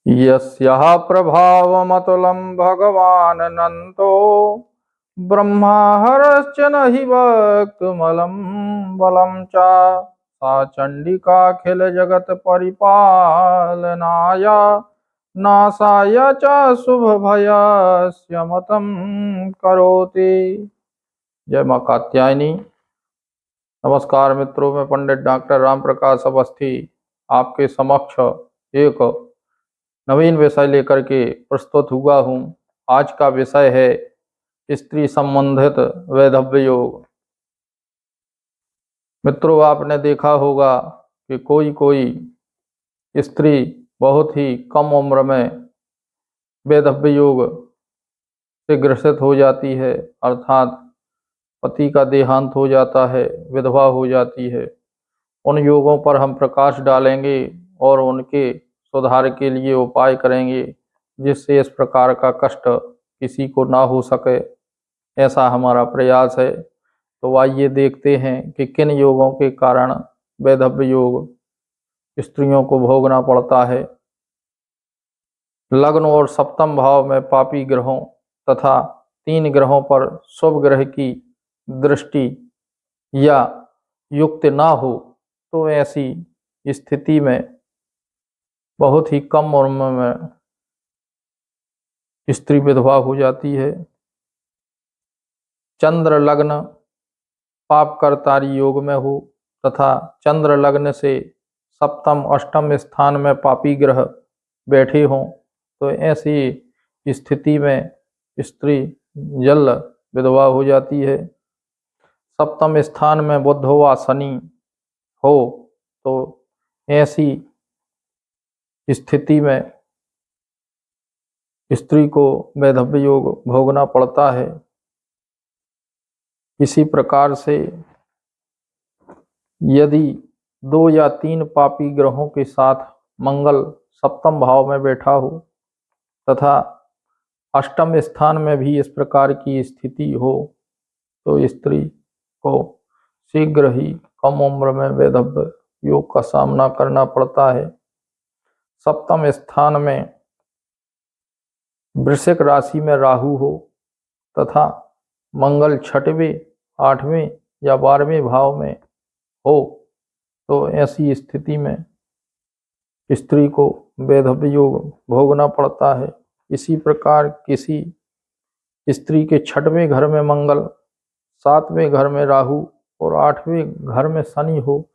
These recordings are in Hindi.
यस्याः प्रभावमतुलं भगवानन्तो ब्रह्माहरश्च न हि वक्तुमलं बलं च सा चण्डिकाखिलजगत्परिपालनाय नाशाय च शुभभयस्य मतं करोति। जय मां कात्यायनी। नमस्कार मित्रों, मैं पंडित डॉक्टर राम प्रकाश अवस्थी आपके समक्ष एक नवीन विषय लेकर के प्रस्तुत हुआ हूँ। आज का विषय है स्त्री संबंधित वैधव्य योग। मित्रों, आपने देखा होगा कि कोई स्त्री बहुत ही कम उम्र में वैधव्य योग से ग्रसित हो जाती है, अर्थात पति का देहांत हो जाता है, विधवा हो जाती है। उन योगों पर हम प्रकाश डालेंगे और उनके सुधार के लिए उपाय करेंगे, जिससे इस प्रकार का कष्ट किसी को ना हो सके, ऐसा हमारा प्रयास है। तो आइए देखते हैं कि किन योगों के कारण वैधव्य योग स्त्रियों को भोगना पड़ता है। लग्न और सप्तम भाव में पापी ग्रहों तथा 3 ग्रहों पर शुभ ग्रह की दृष्टि या युक्त ना हो तो ऐसी स्थिति में बहुत ही कम उम्र में स्त्री विधवा हो जाती है। चंद्र लग्न पाप करतारी योग में हो तथा चंद्र लग्न से सप्तम अष्टम स्थान में पापी ग्रह बैठे हों तो ऐसी स्थिति में स्त्री जल्द विधवा हो जाती है। सप्तम स्थान में बुध व शनि हो तो ऐसी स्थिति में स्त्री को वैधव्य योग भोगना पड़ता है। इसी प्रकार से यदि 2 या 3 पापी ग्रहों के साथ मंगल सप्तम भाव में बैठा हो तथा अष्टम स्थान में भी इस प्रकार की स्थिति हो तो स्त्री को शीघ्र ही कम उम्र में वैधव्य योग का सामना करना पड़ता है। सप्तम स्थान में वृश्चिक राशि में राहु हो तथा मंगल 6वें 8वें या 12वें भाव में हो तो ऐसी स्थिति में स्त्री को वैधव्य योग भोगना पड़ता है। इसी प्रकार किसी स्त्री के 6वें घर में मंगल, 7वें घर में राहु और 8वें घर में शनि हो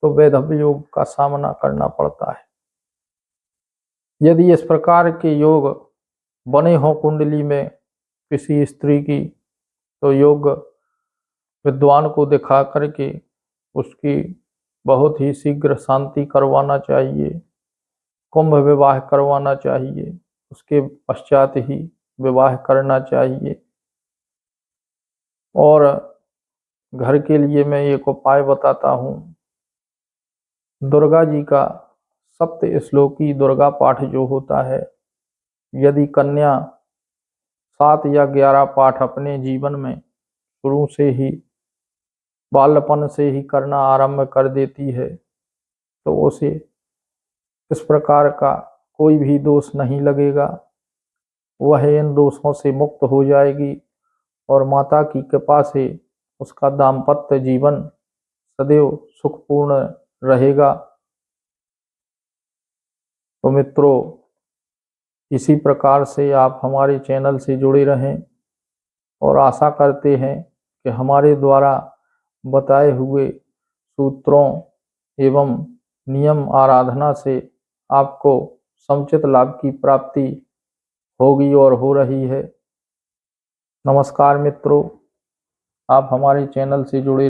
तो वैधव्य योग का सामना करना पड़ता है। यदि इस प्रकार के योग बने हों कुंडली में किसी स्त्री की तो योग विद्वान को दिखा करके उसकी बहुत ही शीघ्र शांति करवाना चाहिए, कुंभ विवाह करवाना चाहिए, उसके पश्चात ही विवाह करना चाहिए। और घर के लिए मैं एक उपाय बताता हूँ। दुर्गा जी का सप्त श्लोकी दुर्गा पाठ जो होता है, यदि कन्या 7 या 11 पाठ अपने जीवन में शुरू से ही बालपन से ही करना आरंभ कर देती है तो उसे इस प्रकार का कोई भी दोष नहीं लगेगा। वह इन दोषों से मुक्त हो जाएगी और माता की कृपा से उसका दाम्पत्य जीवन सदैव सुखपूर्ण रहेगा। तो मित्रों, इसी प्रकार से आप हमारे चैनल से जुड़े रहें और आशा करते हैं कि हमारे द्वारा बताए हुए सूत्रों एवं नियम आराधना से आपको समुचित लाभ की प्राप्ति होगी और हो रही है। नमस्कार मित्रों, आप हमारे चैनल से जुड़े